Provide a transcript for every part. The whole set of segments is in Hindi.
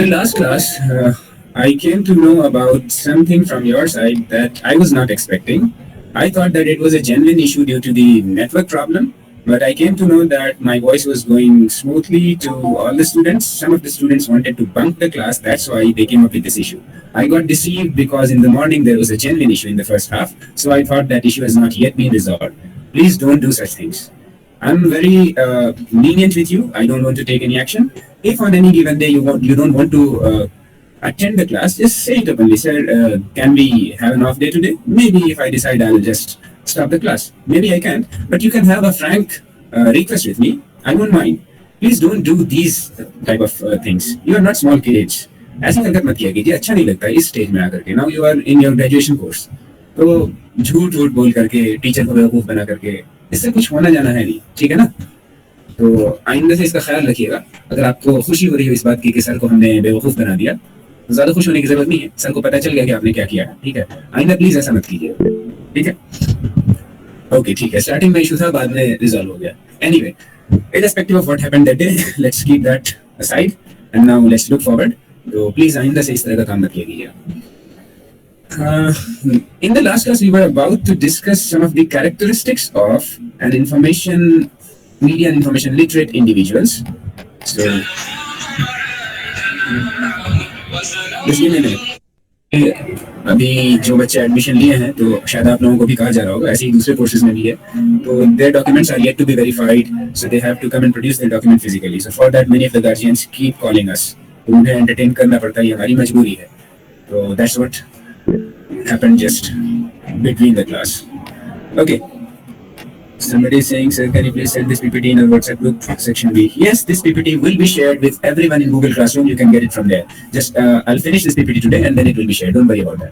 the last class, I came to know about something from your side that I was not expecting. I thought that it was a genuine issue due to the network problem, but I came to know that my voice was going smoothly to all the students. Some of the students wanted to bunk the class, that's why they came up with this issue. I got deceived because in the morning there was a genuine issue in the first half, so I thought that issue has not yet been resolved. Please don't do such things. I'm very lenient with you. I don't want to take any action. If on any given day you don't want to attend the class, just say it openly, sir. Can we have an off day today? Maybe if I decide I'll just stop the class. Maybe I can't. But you can have a frank request with me. I won't mind. Please don't do these type of things. You are not small kids. ऐसी हरकत मत किया कीजिए, अच्छा नहीं लगता इस स्टेज में आकर के. Now you are in your graduation course, तो झूठ झूठ बोल करके टीचर को बेवकूफ बना करके इससे कुछ होना जाना है नहीं, ठीक है ना. तो आइंदा से इसका ख्याल रखिएगा. अगर आपको खुशी हो रही हो इस बात की कि सर को हमने बेवकूफ बना दिया, तो ज्यादा खुश होने की जरूरत नहीं है. सर को पता चल गया कि आपने क्या किया है, ठीक है. आइंदा प्लीज ऐसा मत कीजिए, ठीक है. ओके, ठीक है. स्टार्टिंग में इशू था, बाद में रिजॉल्व हो गया. Anyway, irrespective of what happened that day, let's keep that aside and now let's look forward. तो प्लीज आइंदा से इस तरह का काम मत कीजिए. In the last class, we were about to discuss some of the characteristics of an information media and information literate individuals. So, just give me a minute. अभी जो बच्चे एडमिशन लिए हैं तो शायद आप लोगों को भी कहा जा रहा होगा, ऐसे ही दूसरे कोर्सेज में भी है, तो their documents are yet to be verified, so they have to come and produce their document physically. So for that, many of the guardians keep calling us. तो उन्हें एंटरटेन करना पड़ता है, ये हमारी मजबूरी है. तो that's what happened just between the class. Okay. Somebody is saying, sir, can you please send this PPT in a WhatsApp group section B? Yes, this PPT will be shared with everyone in Google Classroom. You can get it from there. Just I'll finish this PPT today and then it will be shared. Don't worry about that.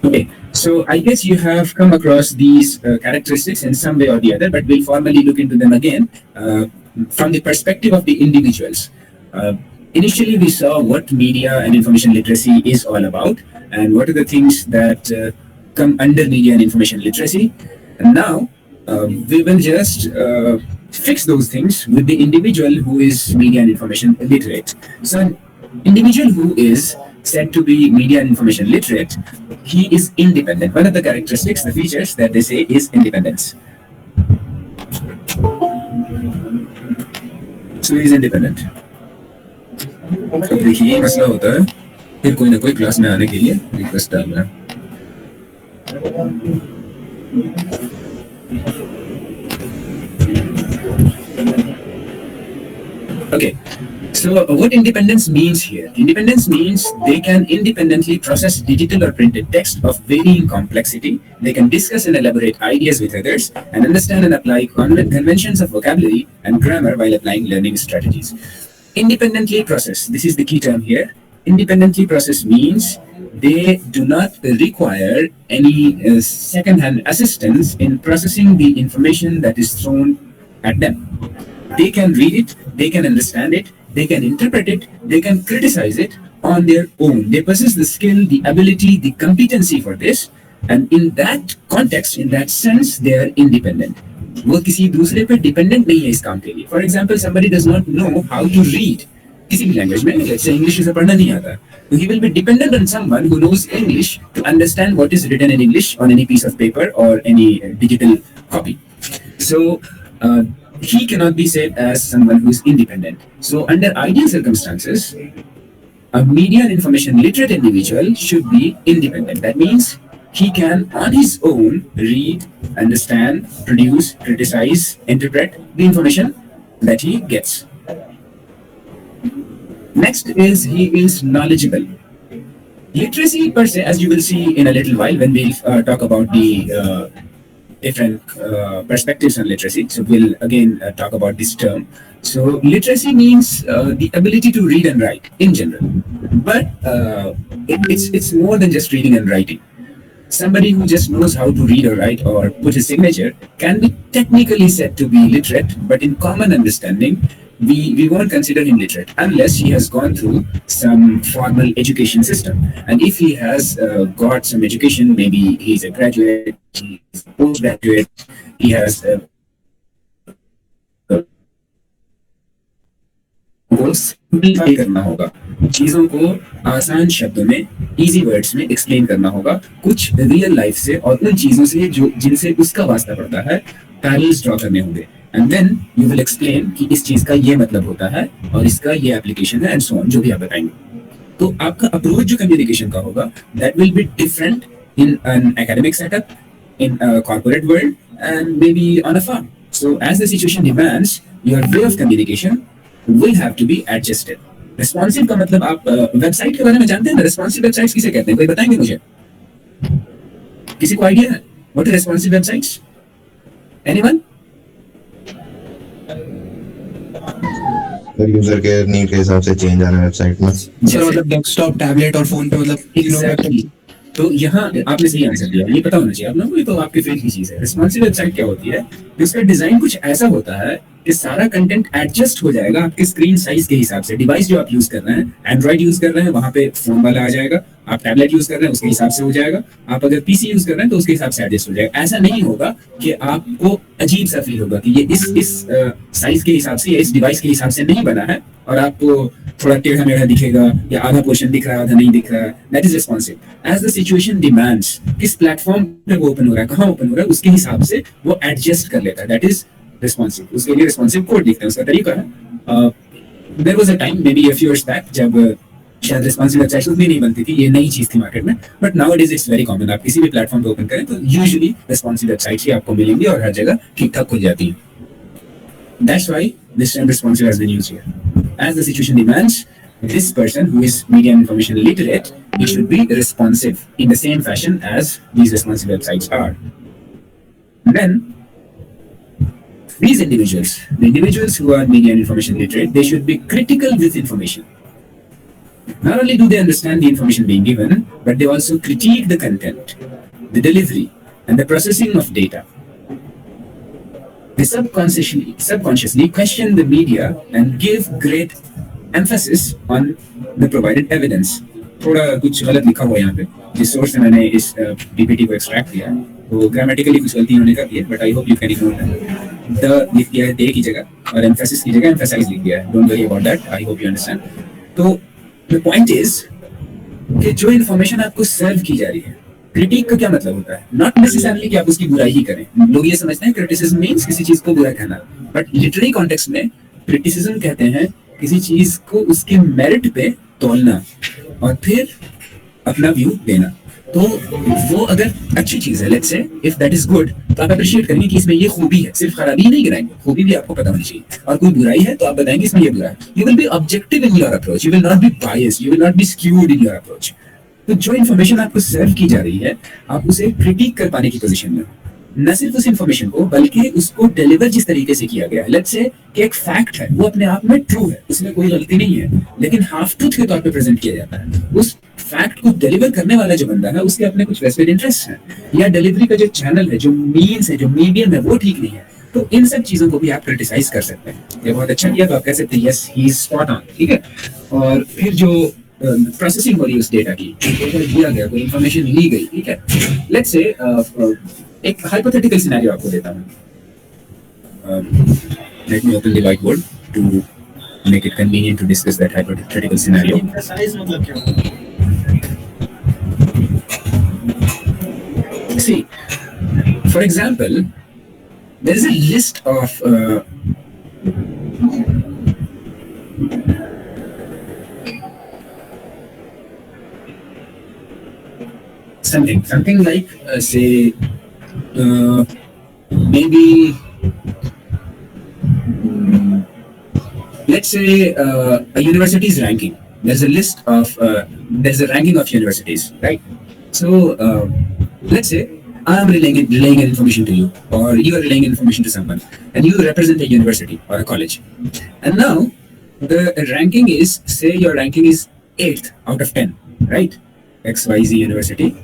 Okay, so I guess you have come across these characteristics in some way or the other, but we'll formally look into them again from the perspective of the individuals. Initially, we saw what media and information literacy is all about and what are the things that come under media and information literacy. And now, we will just fix those things with the individual who is media and information literate. So, an individual who is said to be media and information literate, he is independent. One of the characteristics, the features that they say is independence. So he is independent. तो देखिए ये मसला होता है, फिर कोई ना कोई क्लास में आने के लिए रिक्वेस्ट डालना है. Okay. So what independence means here? Independence means they can independently process digital or printed text of varying complexity. They can discuss and elaborate ideas with others and understand and apply conventions of vocabulary and grammar while applying learning strategies. Independently process. This is the key term here. Independently process means they do not require any second-hand assistance in processing the information that is thrown at them. They can read it, they can understand it, they can interpret it, they can criticize it on their own. They possess the skill, the ability, the competency for this, and in that context, in that sense, they are independent. वो किसी दूसरे पे डिपेंडेंट नहीं है इस काम के लिए. For example, somebody does not know how to read किसी भी लैंग्वेज में, जैसे इंग्लिश से पढ़ना नहीं आता, तो he will be dependent on someone who knows English to understand what is written in English on any piece of paper or any digital copy. So he cannot be said as someone who is independent. So under ideal circumstances, a media and information literate individual should be independent. That means he can on his own read, understand, produce, criticize, interpret the information that he gets. Next is he is knowledgeable. Literacy per se, as you will see in a little while when we talk about the different perspectives on literacy. So we'll again talk about this term. So literacy means the ability to read and write in general, but it's more than just reading and writing. Somebody who just knows how to read or write or put his signature can be technically said to be literate, but in common understanding, we won't consider him literate unless he has gone through some formal education system. And if he has got some education, maybe he's a graduate, he's a postgraduate, he has को सिंपलीफाई करना होगा, चीजों को आसान शब्दों में, इजी वर्ड्स में एक्सप्लेन करना होगा, कुछ रियल लाइफ से और उन चीजों से जो जिनसे उसका वास्ता पड़ता है, पैरेलल्स ड्रॉ करने होंगे. And then you will explain कि इस चीज का ये मतलब होता है और इसका ये एप्लीकेशन है एंड सो ऑन, जो भी आप बताएंगे. तो आपका अप्रोच जो कम्युनिकेशन का होगा, that will be different in an academic setup, in a corporate world and maybe on a farm. So as the situation demands, your way of communication will have to be adjusted. Responsive का मतलब आप वेबसाइट के बारे में जानते हैं ना? रेस्पॉन्सिव वेबसाइट्स किसे कहते हैं? कोई बताएंगे मुझे? किसी को आइडिया है? What are responsive websites? Anyone? User के नीड के हिसाब से चेंज आना वेबसाइट में. मतलब डेस्कटॉप, टैबलेट और फोन पे मतलब Exactly. तो यहाँ आपने सही आंसर दिया, ये पता होना चाहिए आप लोगों को. ये तो आपके फील्ड की चीज है. रिस्पॉन्सिव वेबसाइट क्या होती है? इसका डिजाइन कुछ ऐसा होता है कि सारा कंटेंट एडजस्ट हो जाएगा आपके स्क्रीन साइज के हिसाब से. डिवाइस जो आप यूज कर रहे हैं, एंड्रॉइड यूज कर रहे हैं, वहां पे फोन वाला आ जाएगा. आप टैबलेट यूज कर रहे हैं, उसके हिसाब से हो जाएगा. आप अगर पीसी यूज कर रहे हैं तो उसके हिसाब से एडजस्ट हो जाएगा. ऐसा नहीं होगा कि आपको अजीब सा फील होगा कि ये इस साइज के हिसाब से या इस डिवाइस के हिसाब से नहीं बना है और आपको थोड़ा टेढ़ा मेढ़ा दिखेगा या आधा पोर्शन दिख रहा है, आधा नहीं दिख रहा है. That is responsive. As the situation demands, किस प्लेटफॉर्म पे वो ओपन हो रहा है, कहाँ ओपन हो रहा है, उसके हिसाब से वो एडजस्ट कर लेता है. That is responsive. उसके लिए रिस्पॉन्सिव कोड लिखते हैं, उसका तरीका है. There was a time maybe a few years back जब शायद रिस्पॉन्सिव वेबसाइट्स उतनी नहीं बनती थी, ये नई चीज थी मार्केट में. But now it is very common. आप किसी भी प्लेटफॉर्म पे ओपन करें तो यूजुअली रिस्पॉन्सिव वेबसाइट्स ही आपको मिलेंगी और हर जगह ठीक ठाक खुल जाती है. That's why this term responsive has been used here. As the situation demands, this person who is media and information literate, he should be responsive in the same fashion as these responsive websites are. Then, these individuals, the individuals who are media and information literate, they should be critical with information. Not only do they understand the information being given, but they also critique the content, the delivery, and the processing of data. They subconsciously question the media and give great emphasis on the provided evidence. थोड़ा कुछ गलत लिखा हुआ है यहाँ पे, जिस सोर्स से मैंने इस पीपीटी को एक्सट्रैक्ट किया है, तो ग्रामेटिकली कुछ गलती होने का भी है, but I hope you can ignore that. The लिख दिया है दे की जगह और एम्फेसिस की जगह एम्फेसाइज लिख दिया है. Don't worry about that. I hope you understand. तो द पॉइंट इज कि जो इन्फॉर्मेशन आपको सर्व की जा रही है, क्रिटिक का क्या मतलब होता है? नॉट नेसेसरली कि आप उसकी बुराई ही करें. लोग ये समझते हैं क्रिटिसिज्म मींस किसी चीज को बुरा कहना, बट लिटररी कॉन्टेक्स्ट में क्रिटिसिज्म कहते हैं किसी चीज को उसके मेरिट पे तोलना और फिर अपना व्यू देना. तो वो अगर अच्छी चीज है, let's say if that is good, तो आप अप्रिशिएट करेंगे कि इसमें ये खूबी है. सिर्फ खराबी ही नहीं गिनाएंगे, खूबी भी आपको पता होनी चाहिए. और कोई बुराई है तो आप बताएंगे इसमें ये बुरा है. You will be objective in your approach, you will not be biased, you will not be skewed in your approach. तो जो इन्फॉर्मेशन आपको सर्व की जा रही है, आप उसे क्रिटिक कर पाने की पोजीशन में हो. न सिर्फ उस इन्फॉर्मेशन को, बल्कि उसको डिलीवर जिस तरीके से किया गया है. लेट्स से कि एक फैक्ट है, वो अपने आप में ट्रू है, उसमें कोई गलती नहीं है, लेकिन हाफ ट्रूथ के तौर पे प्रेजेंट किया जाता है. उस फैक्ट को डिलीवर करने वाला जो बंदा है, उसके अपने कुछ वेस्टेड इंटरेस्ट है, या डिलीवरी का जो चैनल है, जो मीन्स है, जो मीडियम है, वो ठीक नहीं है. तो इन सब चीजों को भी आप क्रिटिसाइज कर सकते हैं. ये बहुत अच्छा किया तो आप कह सकते हैं yes he is spot on. ठीक है. और फिर जो प्रोसेसिंग हो रही है उस डेटा की, दिया गया कोई इन्फॉर्मेशन ली गई, ठीक है. लेट्स से एक हाइपोथेटिकल सिनेरियो आपको देता हूँ. Let me open the white board to make it convenient to discuss that hypothetical scenario. Size मतलब क्या होता है? See, for example, there is a list of something like say maybe let's say a university's ranking. There's a list of there's a ranking of universities, right? So let's say I am relaying information to you, or you are relaying information to someone, and you represent a university or a college. And now the ranking is, say your ranking is 8th out of 10, right? XYZ University.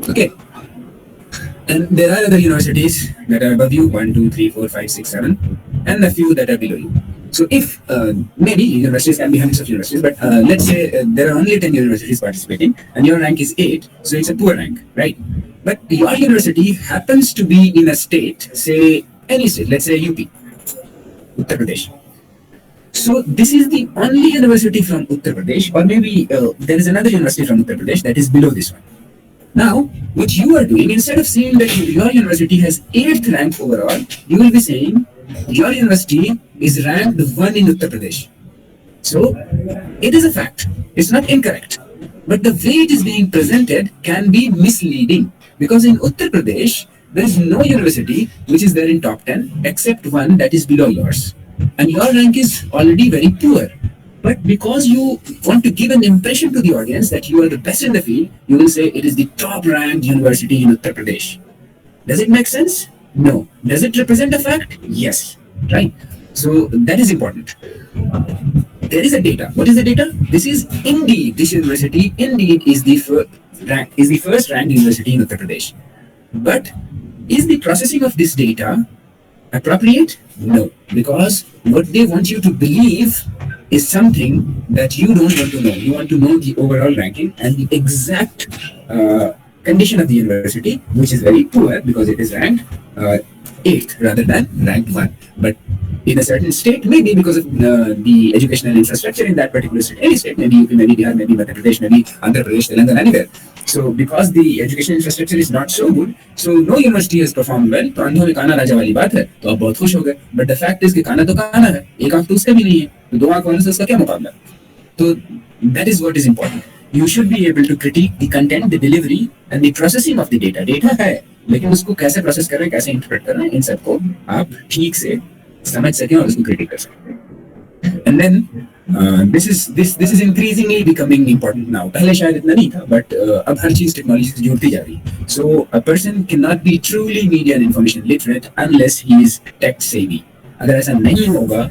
Okay. And there are other universities that are above you, 1, 2, 3, 4, 5, 6, 7, and a few that are below you. So if maybe universities can be hundreds of universities, but let's say there are only 10 universities participating and your rank is 8, so it's a poor rank, right? But your university happens to be in a state, say any state, let's say UP, Uttar Pradesh. So this is the only university from Uttar Pradesh, or maybe there is another university from Uttar Pradesh that is below this one. Now, what you are doing, instead of saying that your university has 8th rank overall, you will be saying your university is ranked 1 in Uttar Pradesh. So, it is a fact. It's not incorrect. But the way it is being presented can be misleading. Because in Uttar Pradesh, there is no university which is there in top 10 except one that is below yours. And your rank is already very poor. But because you want to give an impression to the audience that you are the best in the field, you will say it is the top ranked university in Uttar Pradesh. Does it make sense? No. Does it represent a fact? Yes. Right? So that is important. There is a data. What is the data? This is indeed, this university indeed is the first ranked university in Uttar Pradesh. But is the processing of this data appropriate? No. Because what they want you to believe is something that you don't want to know. You want to know the overall ranking and the exact condition of the university, which is very poor because it is ranked 8th rather than ranked 1. But in a certain state, maybe because of the educational infrastructure in that particular state, any state, maybe UP, maybe Bihar, maybe Madhya Pradesh, maybe Andhra Pradesh, Telangana, anywhere. So because the educational infrastructure is not so good, so no university has performed well. तो अंधों में काना राजा वाली बात है, तो आप बहुत खुश हो गए. But the fact is कि काना तो काना है, एक आंख तो उसका भी नहीं है, तो दो आंख वालों से उसका क्या मुकाबला? तो that is what is important. You should be able to critique the content, the delivery, and the processing of the data. Data है, लेकिन उसको कैसे प्रोसेस कर रहे हैं, कैसे इंटरप्रेट कर रहे हैं, इन सबको आप ठीक से समझ सकें और उसको क्रिटिक कर सकें. And then this is increasingly becoming important now. पहले शायद इतना नहीं था, but अब हर चीज टेक्नोलॉजी से जुड़ती जा रही है. So a person cannot be truly media and information literate unless he is tech savvy. अगर ऐसा नहीं होगा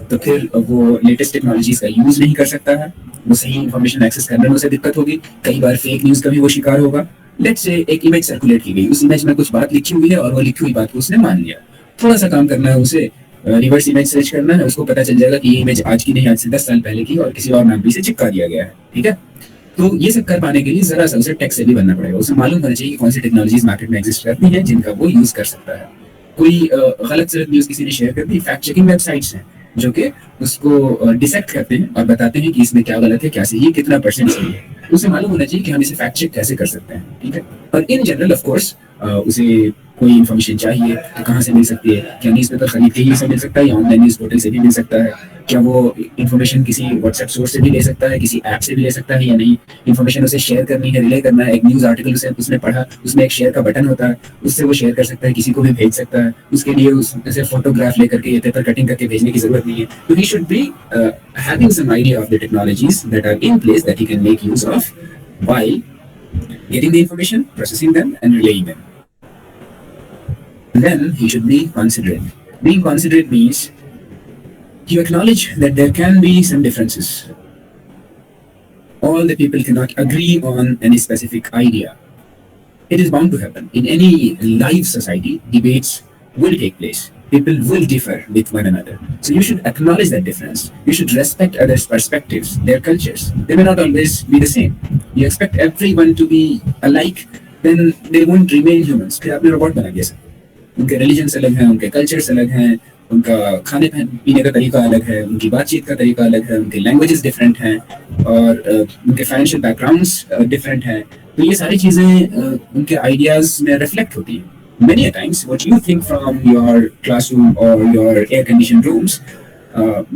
तो फिर वो लेटेस्ट टेक्नोलॉजीज का यूज नहीं कर सकता है, वो सही इंफॉर्मेशन एक्सेस करने में उसे दिक्कत होगी, कई बार फेक न्यूज का भी वो शिकार होगा. लेट्स से एक इमेज सर्कुलेट की गई, उस इमेज में कुछ बात लिखी हुई है और वो लिखी हुई बात को उसने मान लिया. थोड़ा सा काम करना है उसे, रिवर्स इमेज सर्च करना है, उसको पता चल जाएगा कि ये इमेज आज की नहीं, आज से 10 साल पहले की और किसी और नाम भी से चिपका दिया गया है. ठीक है, तो ये सब कर पाने के लिए जरा सा उसे टेक से भी बनना पड़ेगा. उसे मालूम होना चाहिए कि कौन सी टेक्नोलॉजीज मार्केट में एग्जिस्ट करती हैं जिनका वो यूज कर सकता है. कोई गलत सलत न्यूज किसी ने शेयर कर दी, फैक्ट चेकिंग वेबसाइट्स हैं जो कि उसको डिसेक्ट करते हैं और बताते हैं कि इसमें क्या गलत है, क्या सही है, कितना परसेंट सही है. उसे मालूम होना चाहिए कि हम इसे फैक्ट चेक कैसे कर सकते हैं. ठीक है, और इन जनरल ऑफ कोर्स उसे कोई इन्फॉर्मेशन चाहिए तो कहाँ से मिल सकती है, क्या न्यूज़ पेपर खरीद के ही से मिल सकता है या ऑनलाइन न्यूज़ पोर्टल से भी मिल सकता है, क्या वो इन्फॉर्मेशन किसी व्हाट्सएप सोर्स से भी ले सकता है, किसी ऐप से भी ले सकता है या नहीं, इन्फॉर्मेशन उसे शेयर करनी है, रिले करना है, एक न्यूज़ आर्टिकल उसने पढ़ा, उसमें एक शेयर का बटन होता है, उससे वो शेयर कर सकता है, किसी को भी भेज सकता है, उसके लिए उसे फोटोग्राफ लेकर के पेपर कटिंग करके भेजने की जरूरत नहीं है. तो he should be having some idea of the technologies that are in place that he can make use of while getting the information, processing them, and relaying them. Then he should be considerate. Being considerate means you acknowledge that there can be some differences. All the people cannot agree on any specific idea. It is bound to happen. In any live society, debates will take place. People will differ with one another. So you should acknowledge that difference. You should respect others' perspectives, their cultures. They may not always be the same. You expect everyone to be alike, then they won't remain humans. फिर आपने रोबोट बना दिया सर. उनके रिलीजन्स अलग हैं, उनके कल्चर्स अलग हैं, उनका खाने पीने का तरीका अलग है, उनकी बातचीत का तरीका अलग है, उनके लैंग्वेजेस डिफरेंट हैं और उनके फाइनेंशियल बैकग्राउंड्स डिफरेंट हैं. तो ये सारी चीज़ें उनके आइडियाज़ में रिफ्लेक्ट होती हैं. Many a times, what you think from your classroom or your air-conditioned rooms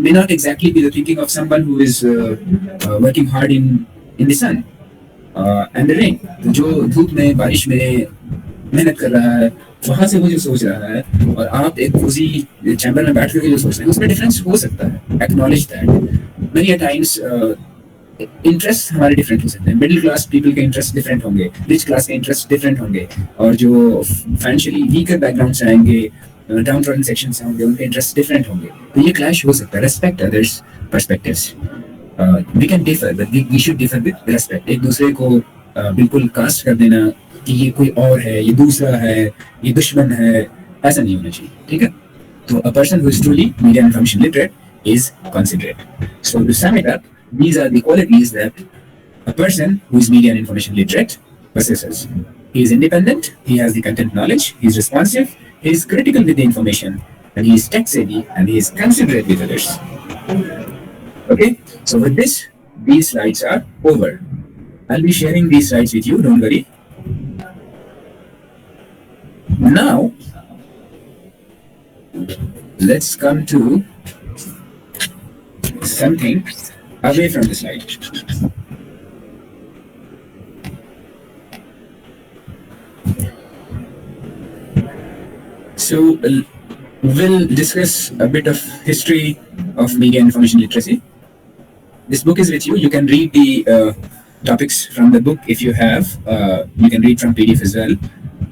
may not exactly be the thinking of someone who is working hard in the sun and the rain. जो धूप में बारिश में मेहनत कर रहा है, वहाँ से वो जो सोच रहा है और आप एक कोजी चैम्बर में बैठ करके जो सोच रहे हैं, उसमें डिफरेंस हो सकता है. Acknowledge that. Many a times interest हमारे डिफरेंट हो सकते हैं. मिडिल क्लास पीपल के इंटरेस्ट डिफरेंट होंगे, रिच क्लास के इंटरेस्ट डिफरेंट होंगे, और जो फाइनेंशियली वीकर बैकग्राउंड से आएंगे, डाउन ट्रॉडन सेक्शन से होंगे, उनके इंटरेस्ट डिफरेंट होंगे. तो ये क्लैश हो सकता है. Respect others perspectives. We can differ but we should differ with respect. एक दूसरे को बिल्कुल कास्ट कर देना कि ये कोई और है, ये दूसरा है, ये दुश्मन है, ऐसा नहीं होना चाहिए, ठीक है? तो a person who is truly media and information literate is considerate. So to sum it up, these are the qualities that a person who is media and information literate possesses. He is independent, he has the content knowledge, he is responsive, he is critical with the information, and he is tech savvy, and he is considerate with others. Okay, so with this, these slides are over. I'll be sharing these slides with you, don't worry. Now, let's come to something away from the slide. So we'll discuss a bit of history of media and information literacy. This book is with you. You can read the topics from the book if you have. You can read from PDF as well.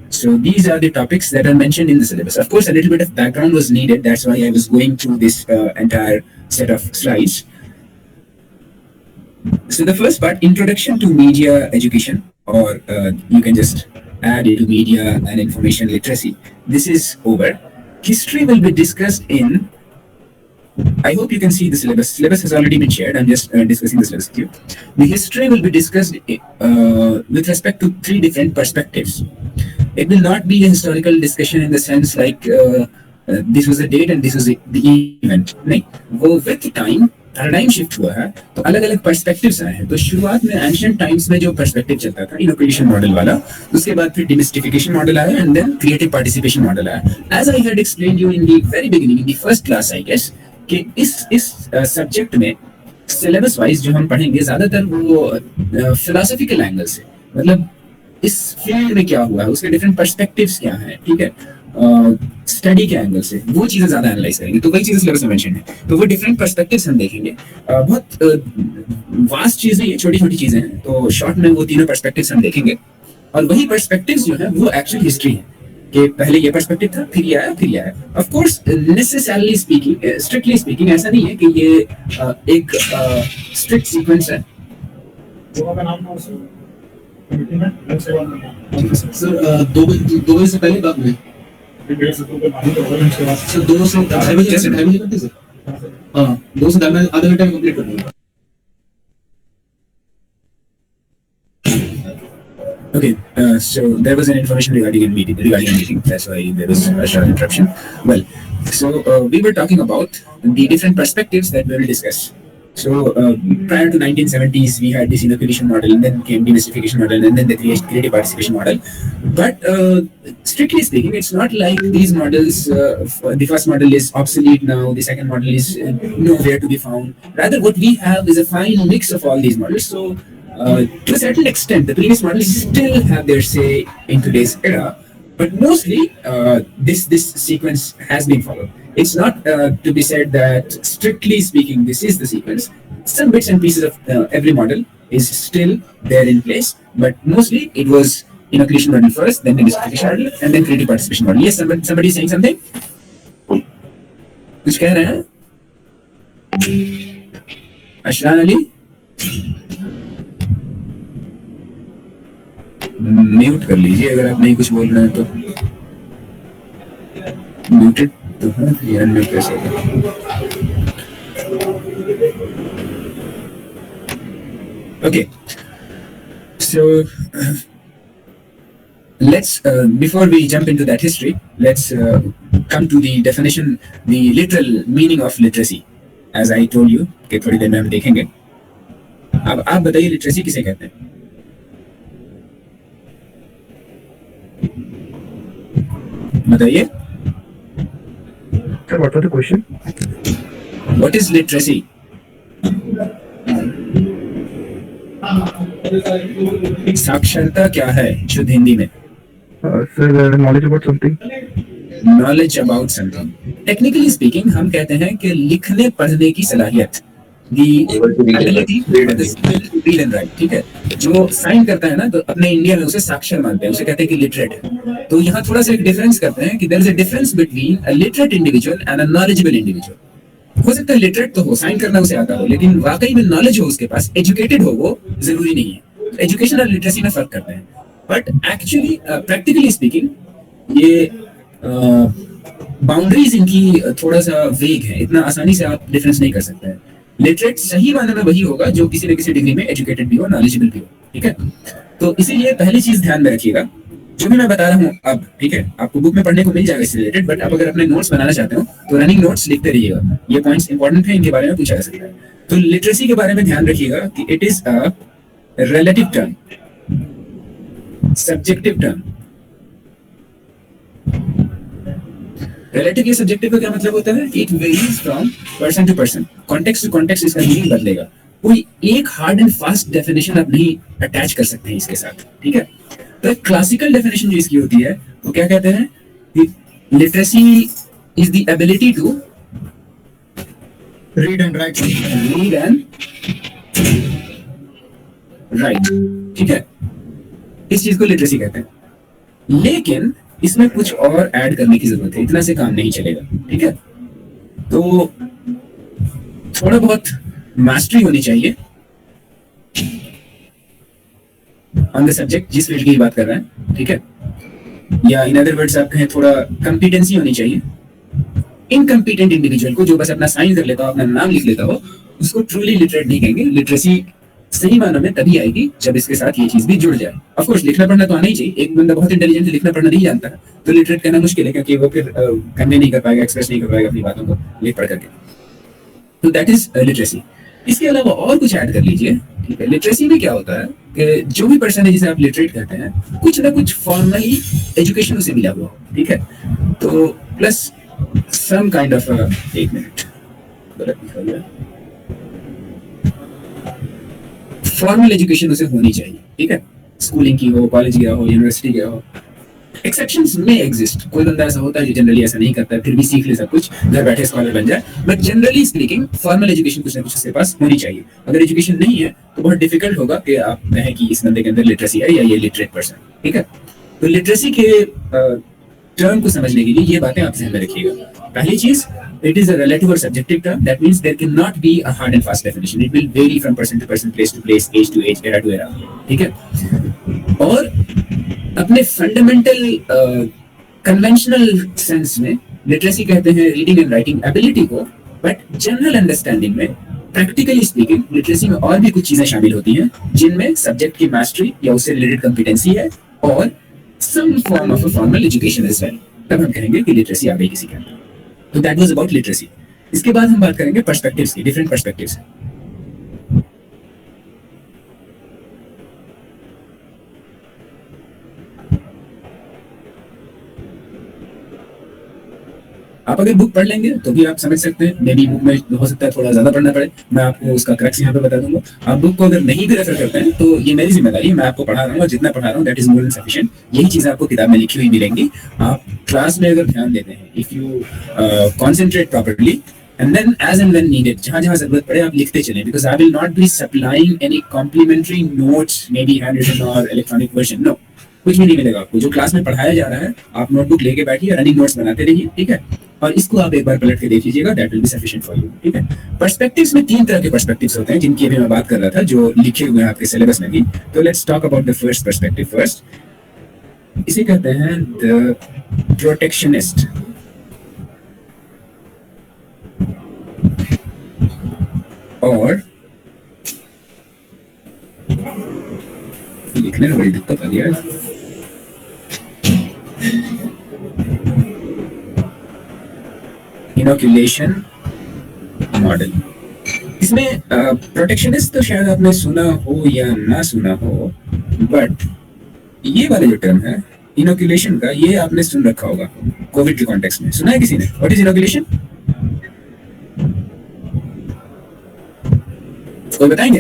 So these are the topics that are mentioned in the syllabus. Of course, a little bit of background was needed. That's why I was going through this entire set of slides. So the first part, introduction to media education, or you can just add it to media and information literacy. This is over. History will be discussed in, I hope you can see the syllabus. Syllabus has already been shared. I'm just discussing the syllabus with you. The history will be discussed with respect to 3 different perspectives. It will not be a historical discussion in the sense like this was the date and this was the event. नहीं, वो with time पैराडाइम शिफ्ट हुआ है, तो अलग अलग पर्सपेक्टिव्स आए हैं. तो शुरुआत में एंशिएंट टाइम्स में जो पर्सपेक्टिव चलता था इनोकुलेशन मॉडल वाला, उसके बाद फिर डिमिस्टिफिकेशन मॉडल आया and then creative participation model आया. As I had explained you in the very beginning in the first class I guess कि इस सब्जेक्ट में सिलेबस वाइज जो हम पढ़ेंगे ज्यादातर वो फिलोसॉफिकल एंगल से, मतलब इस फील्ड में क्या हुआ है, उसके डिफरेंट पर्सपेक्टिव्स क्या हैं, ठीक है, स्टडी के एंगल से वो चीजें ज्यादा एनालाइज करेंगे. तो वही चीजें सिलेबस में मेंशन है, तो वो डिफरेंट पर्सपेक्टिव्स हम देखेंगे. बहुत वास्ट चीजें, ये छोटी छोटी चीजें हैं, तो शॉर्ट में वो तीनों पर्सपेक्टिव्स हम देखेंगे. और वही पर्सपेक्टिव्स जो है वो एक्चुअल हिस्ट्री है कि पहले ये पर्सपेक्टिव था, फिर ये आया, फिर ये आया. Of course necessarily speaking, strictly speaking ऐसा नहीं है कि ये एक स्ट्रिक्ट सीक्वेंस है. सर 2 बजे से पहले बाद में सर 2 से 2:30 बजे से 2:30 बजे करते सर. हाँ, 2 से 2:30 आधा घंटा में कंप्लीट कर दूंगा. Okay, so there was an information regarding a meeting. That's why there was a short interruption. Well, so we were talking about the different perspectives that we will discuss. So prior to 1970s, we had this inoculation model, and then came demystification model, and then the creative participation model. But strictly speaking, it's not like these models. The first model is obsolete now. The second model is nowhere to be found. Rather, what we have is a fine mix of all these models. So to a certain extent, the previous models still have their say in today's era, but mostly this sequence has been followed. It's not to be said that strictly speaking this is the sequence. Some bits and pieces of every model is still there in place, but mostly it was inoculation model first, then the demystification model, and then creative participation model. Yes, somebody is saying something? कुछ कह रहे हैं? अशरान अली? म्यूट कर लीजिए अगर आप नहीं कुछ बोल रहे हैं तो. म्यूटेड तो है, ये अनम्यूट कैसे होगा? Okay, so let's before we jump into that history, let's come to the definition, the literal meaning of literacy. As I told you कि थोड़ी देर में हम देखेंगे. अब आप बताइए लिटरेसी किसे कहते हैं? बताइए. Sir, what was the question? What is literacy? साक्षरता क्या है शुद्ध हिंदी में? Sir, knowledge about something. Knowledge about something. Technically speaking हम कहते हैं कि लिखने पढ़ने की सलाहियत, ठीक है. जो साइन करता है ना, तो अपने इंडिया में उसे साक्षर मानते हैं, उसे कहते हैं कि लिटरेट है. तो यहाँ थोड़ा सा एक डिफरेंस करते हैं कि there is a difference between a literate individual and a knowledgeable individual. हो सकता है लिटरेट तो हो, साइन करना उसे आता हो, लेकिन वाकई में नॉलेज हो उसके पास, एजुकेटेड हो, वो जरूरी नहीं है. एजुकेशन और लिटरेसी में फर्क करते हैं. बट एक्चुअली प्रैक्टिकली स्पीकिंग ये बाउंड्रीज इनकी थोड़ा सा वेग है, इतना आसानी से आप डिफरेंस नहीं कर सकते हैं। लिटरेट सही मायने में वही होगा जो किसी न किसी डिग्री में एजुकेटेड भी हो, नॉलेजेबल भी हो, ठीक है। तो इसीलिए पहली चीज ध्यान में रखिएगा, जो भी मैं बता रहा हूँ अब, ठीक है, आपको बुक में पढ़ने को मिल जाएगा इससे रिलेटेड, बट आप अगर अपने नोट्स बनाना चाहते हो तो रनिंग नोट्स लिखते रहिएगा। ये पॉइंट्स इंपॉर्टेंट है, इनके बारे में पूछा जा सकता है। तो लिटरेसी के बारे में ध्यान रखिएगा कि it is a relative term, subjective term. Relative या सब्जेक्टिव का क्या मतलब होता है? It varies from person to person, context to context इसका मीनिंग बदलेगा। कोई एक हार्ड एंड फास्ट डेफिनेशन आप नहीं अटैच कर सकते हैं इसके साथ, ठीक है। तो क्लासिकल डेफिनेशन जो इसकी होती है वो क्या कहते हैं? Literacy is the ability to read and write. Read and write, ठीक है, इस चीज को लिटरेसी कहते हैं। लेकिन इसमें कुछ और ऐड करने की जरूरत है, इतना से काम नहीं चलेगा, ठीक है। तो थोड़ा बहुत मास्टरी होनी चाहिए ऑन द सब्जेक्ट जिस फील्ड की बात कर रहे हैं, ठीक है। या इन अदर वर्ड्स आप कहें थोड़ा कंपिटेंसी होनी चाहिए। इनकम्पिटेंट इंडिविजुअल को, जो बस अपना साइन कर लेता हो, अपना नाम लिख लेता हो, उसको ट्रूली लिटरेट नहीं कहेंगे। लिटरेसी सही मानों में तभी आएगी जब इसके साथ ये चीज भी जुड़ जाए। ऑफ कोर्स लिखना पढ़ना तो आना ही चाहिए। एक बंदा बहुत इंटेलिजेंट है, लिखना पढ़ना नहीं जानता है, तो लिटरेट कहना मुश्किल है, क्योंकि वो फिर कन्वे नहीं कर पाएगा, एक्सप्रेस नहीं कर पाएगा अपनी बातों को लिख पढ़ करके। तो दैट इज लिटरेसी। इसके अलावा और कुछ ऐड कर लीजिए, ठीक है। लिटरेसी में क्या होता है कि जो भी पर्सन है जिसे आप लिटरेट कहते हैं, कुछ ना कुछ फॉर्मली एजुकेशन उसे मिला हुआ हो, ठीक है। तो प्लस सम काइंड ऑफ, एक मिनट, फॉर्मल एजुकेशन उसे होनी चाहिए, ठीक है। स्कूलिंग की हो, कॉलेज गया हो, यूनिवर्सिटी गया हो। एक्सेप्शंस में एग्जिस्ट, कोई बंदा ऐसा होता है जो जनरली ऐसा नहीं करता है, फिर भी सीख ले सब कुछ, घर बैठे स्कॉलर बन जाए। But generally speaking formal education कुछ ना कुछ उसके पास होनी चाहिए। अगर एजुकेशन नहीं है तो बहुत डिफिकल्ट होगा कि आप कहें कि इस बंदे के अंदर लिटरेसी है या ये लिटरेट पर्सन, ठीक है। तो लिटरेसी के टर्म को समझने के लिए ये बातें आप ध्यान में रखिएगा। पहली चीज, it is a relative or subjective term. That means there cannot be a hard and fast definition. It will vary from person to person, place to place, age to age, era to era. ठीक है। और अपने फंडामेंटल कन्वेंशनल सेंस में लिटरेसी कहते हैं रीडिंग एंड राइटिंग एबिलिटी को, बट जनरल अंडरस्टैंडिंग में, प्रैक्टिकली स्पीकिंग, लिटरेसी में और भी कुछ चीजें शामिल होती हैं जिनमें सब्जेक्ट की मास्टरी या उससे रिलेटेड कॉम्पिटेंसी है और some form of a formal education as well. तब हम कहेंगे कि लिटरेसी आ गई किसी के अंदर। तो दैट वाज अबाउट लिटरेसी। इसके बाद हम बात करेंगे पर्सपेक्टिव्स की, डिफरेंट पर्सपेक्टिव्स। आप अगर बुक पढ़ लेंगे तो भी आप समझ सकते हैं। मे बी बुक में हो सकता है थोड़ा ज्यादा पढ़ना पड़े, मैं आपको उसका क्रक्स यहाँ पे बता दूंगा। आप बुक को अगर नहीं भी रेफर करते हैं तो ये मेरी जिम्मेदारी है, मैं आपको पढ़ा रहा हूँ और जितना पढ़ा रहा हूँ that is more than sufficient. यही चीजें आपको किताब में लिखी हुई मिलेंगी। आप क्लास में अगर ध्यान देते हैं, if you concentrate properly, and then as and when needed, जहाँ जहाँ जरूरत पड़े आप लिखते चलें, because I will not be supplying any complimentary notes, maybe handwritten or electronic version, no, कुछ भी नहीं मिलेगा आपको। जो क्लास में पढ़ाया जा रहा है आप नोटबुक लेके बैठिए, रनिंग नोट्स बनाते रहिए, ठीक है। और इसको आप एक बार पलट के देख लीजिएगा, that will be sufficient for you, ठीक है। पर्सपेक्टिव्स में 3 तरह के पर्सपेक्टिव्स होते हैं जिनकी अभी मैं बात कर रहा था, जो लिखे हुए हैं आपके सिलेबस में भी। तो let's talk about the first perspective first. इसे कहते हैं द प्रोटेक्शनिस्ट। और लिखने में बड़ी दिक्कत आ रही है। Inoculation model. इसमें प्रोटेक्शनिस्ट तो शायद आपने सुना हो या ना सुना हो, बट ये वाला जो टर्म है इनोक्यूलेशन का, ये आपने सुन रखा होगा कोविड के कॉन्टेक्स्ट में। सुना है किसी ने? What is inoculation? कोई बताएंगे?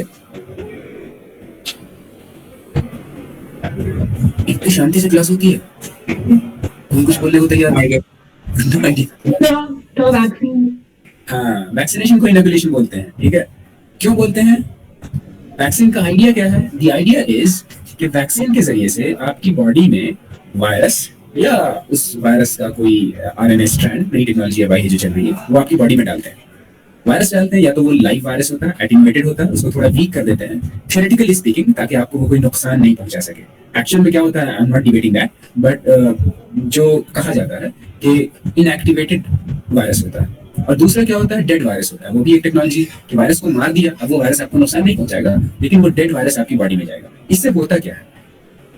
इतनी शांति से क्लास होती है, कोई कुछ बोलने को तैयार नहीं है। तो वैक्सीन, हाँ, वैक्सीनेशन को इनोकुलेशन बोलते हैं, ठीक है। क्यों बोलते हैं? वैक्सीन का आइडिया क्या है? द आइडिया इज कि वैक्सीन के जरिए से आपकी बॉडी में वायरस या उस वायरस का कोई आरएनए स्ट्रैंड, नई टेक्नोलॉजी है भाई जो चल रही है, वो आपकी बॉडी में डालते हैं, वायरस डालते हैं, या तो वो लाइव वायरस होता है, एटेन्यूएटेड होता है, उसको थोड़ा वीक कर देते हैं थियोरेटिकली स्पीकिंग, ताकि आपको कोई नुकसान नहीं पहुंचा सके। एक्चुअल में क्या होता है, I am not debating that, but जो कहा जाता है कि इनएक्टिवेटेड वायरस होता है। और दूसरा क्या होता है, डेड वायरस होता है। वो भी एक टेक्नोलॉजी कि वायरस को मार दिया, अब वो वायरस आपको नुकसान नहीं पहुंचाएगा, लेकिन वो डेड वायरस आपकी बॉडी में जाएगा। इससे होता क्या है,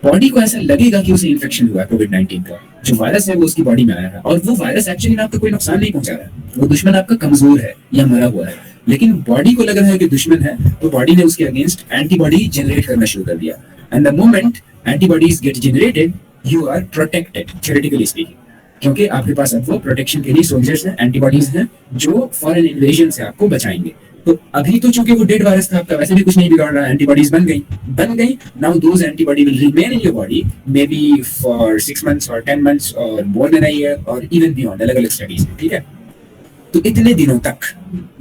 बॉडी को ऐसा लगेगा कि उसे इन्फेक्शन हुआ है कोविड-19 का, जो वायरस है वो उसकी बॉडी में आया है, और वो वायरस एक्चुअली में आपको कोई नुकसान नहीं पहुंचा रहा है, वो दुश्मन आपका कमजोर है या मरा हुआ है, लेकिन बॉडी को लग रहा है कि दुश्मन है, तो बॉडी ने उसके अगेंस्ट एंटीबॉडी जनरेट करना शुरू कर दिया। And the moment antibodies get generated, you are protected theoretically speaking, क्योंकि आपके पास अब वो प्रोटेक्शन के लिए सोल्जर्स हैं, एंटीबॉडीज हैं, जो फॉरेन इन्वेजन से आपको बचाएंगे। तो अभी तो चूंकि वो डेड वायरस था, आपका वैसे भी कुछ नहीं बिगाड़ रहा, एंटीबॉडीज बन गई। Now those antibody will remain in your body may be for 6 months और 10 months और मोर देन अ ईयर और इवन बियॉन्ड, अलग अलग स्टडीज, ठीक है। तो इतने दिनों तक,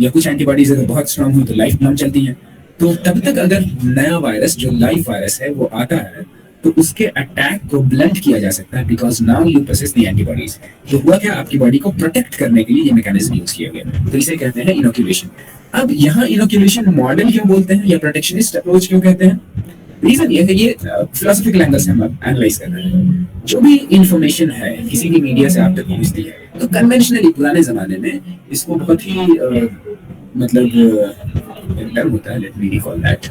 या कुछ एंटीबॉडीज अगर बहुत स्ट्रांग हुई तो लाइफ लॉन्ग चलती हैं, तो तब तक अगर नया वायरस जो लाइव वायरस है वो आता है, तो उसके अटैक को ब्लंट किया जा सकता है, because now you possess the antibodies. तो हुआ क्या, आपकी बॉडी को प्रोटेक्ट करने के लिए ये मैकेनिज्म यूज किया गया, तो इसे कहते हैं इनोक्यूलेशन। अब यहाँ इनोक्यूलेशन मॉडल क्यों बोलते हैं या प्रोटेक्शनिस्ट अप्रोच क्यों कहते हैं, रीजन ये है, ये फिलोसॉफिकल एंगल से हम एनालाइज कर रहे हैं। जो भी इंफॉर्मेशन है किसी भी मीडिया से आप तक पहुंचती है, तो कन्वेंशनली पुराने जमाने में इसको बहुत ही मतलब टर्म होता है, let me recall that,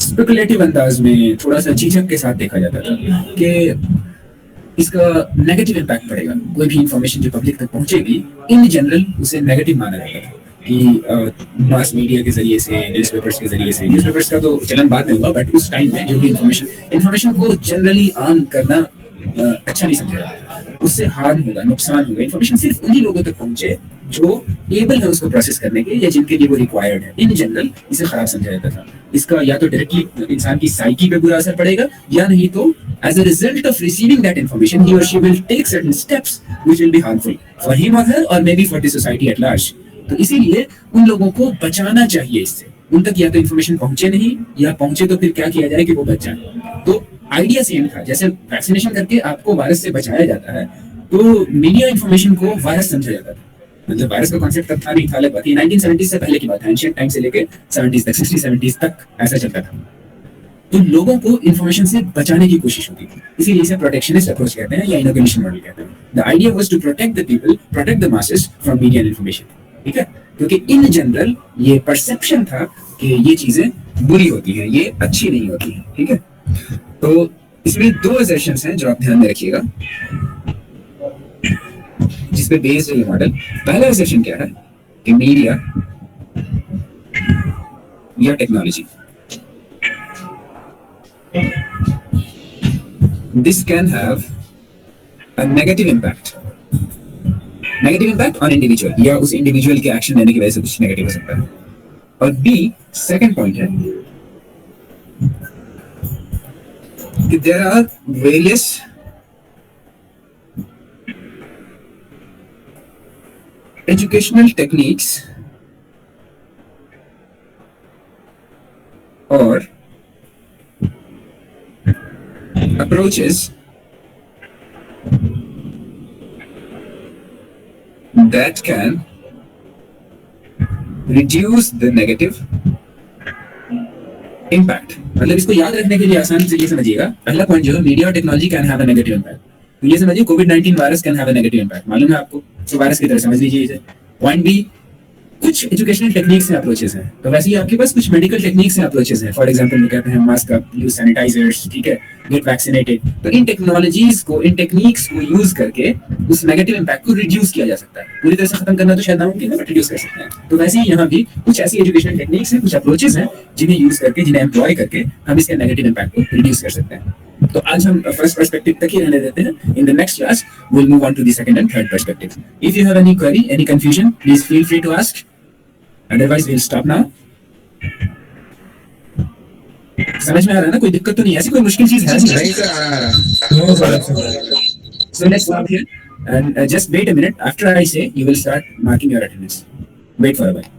speculative अंदाज में थोड़ा सा झिझक के साथ देखा जाता था कि इसका नेगेटिव इम्पैक्ट पड़ेगा। कोई भी इंफॉर्मेशन जो पब्लिक तक पहुंचेगी, इन जनरल उसे नेगेटिव माना जाता था कि मास मीडिया के जरिए से, न्यूज़पेपर्स के जरिए से, न्यूज़पेपर्स का तो चलन बाद में हुआ, बट उस टाइम में जो भी इंफॉर्मेशन को जनरली आम करना अच्छा नहीं समझा जाता, उससे हार्म होगा, नुकसान होगा। इंफॉर्मेशन सिर्फ उन्हीं लोगों तक पहुंचे जो एबल है उसको प्रोसेस करने के, या जिनके लिए वो रिक्वायर्ड है। इन जनरल इसे खराब समझा जाता था। इसका या तो डायरेक्टली इंसान की साइकी पे बुरा असर पड़ेगा, या नहीं तो as a result of receiving that information he और she will take certain steps which will be harmful for him और हर, और may be for the society at large. तो इसीलिए उन लोगों को बचाना चाहिए इससे। उन तक या तो इन्फॉर्मेशन पहुंचे नहीं, या पहुंचे तो फिर क्या किया जाए कि वो बच जाए। तो आइडिया सेम था, जैसे वैक्सीनेशन करके आपको वायरस से बचाया जाता है, तो मीडिया इंफॉर्मेशन को वायरस समझा जाता था। मतलब वायरस का कॉन्सेप्ट तब था नहीं था, अलग बात है, 1970s से पहले की बात है, एंशिएंट टाइम से लेके 70s तक, 60-70s तक ऐसा चलता था। तो लोगों को इंफॉर्मेशन से बचाने की कोशिश होती थी, इसीलिए इसे प्रोटेक्शनिस्ट अप्रोच कहते हैं या इनोक्यूलेशन मॉडल कहते हैं। The idea was to protect the people, protect the masses from media information, ठीक है, क्योंकि इन जनरल ये परसेप्शन था कि ये चीजें बुरी होती हैं, ये अच्छी नहीं होती हैं, ठीक है। तो इसमें 2 असर्शंस हैं जो आप ध्यान में रखिएगा, जिस पे बेस्ड है ये मॉडल। पहला असर्शन क्या है कि मीडिया या technology, this can have a negative impact on individual, या उस इंडिविजुअल के एक्शन लेने की वजह से कुछ नेगेटिव हो सकता है। और बी, सेकंड पॉइंट है कि there are various educational techniques or approaches that can reduce the negative impact। मतलब इसको याद रखने के लिए आसान से ये समझिएगा, पहला पॉइंट जो है, मीडिया और technology can have a negative impact. तो ये समझिए कोविड-19 virus can have a negative impact, मालूम है आपको, तो वायरस की तरह समझ लीजिए इसे। पॉइंट बी, कुछ एजुकेशनल टेक्निक्स एंड अप्रोचेस हैं, तो वैसे ही आपके पास कुछ मेडिकल टेक्निक्स एंड अप्रोचेस हैं। फॉर एग्जांपल वो कहते हैं मास्क अप, यूज सैनिटाइजर्स, ठीक है, गेट वैक्सीनेटेड। तो इन टेक्नोलॉजीज को, इन टेक्निक्स को यूज करके उस नेगेटिव इम्पैक्ट को रिड्यूस किया जा सकता है। पूरी तरह से खत्म करना तो शायद नामुमकिन है, बट रिड्यूस कर सकते हैं। तो वैसे ही यहाँ भी कुछ ऐसी एजुकेशनल टेक्निक्स हैं, कुछ अप्रोचेस हैं, जिन्हें यूज करके, जिन्हें एम्प्लॉय करके हम इसके नेगेटिव इम्पैक्ट को रिड्यूस कर सकते हैं। तो आज हम फर्स्ट पर्सपेक्टिव तक ही रहने देते हैं। In the next class we will move on to the second and third perspective. If you have any query, any confusion, please feel free to ask, otherwise we'll stop now। समझ में आ रहा है ना, कोई दिक्कत तो नहीं, ऐसी कोई मुश्किल चीज है नहीं sir. So let's stop here and just wait a minute, after I say you will start marking your attendance, wait for a while।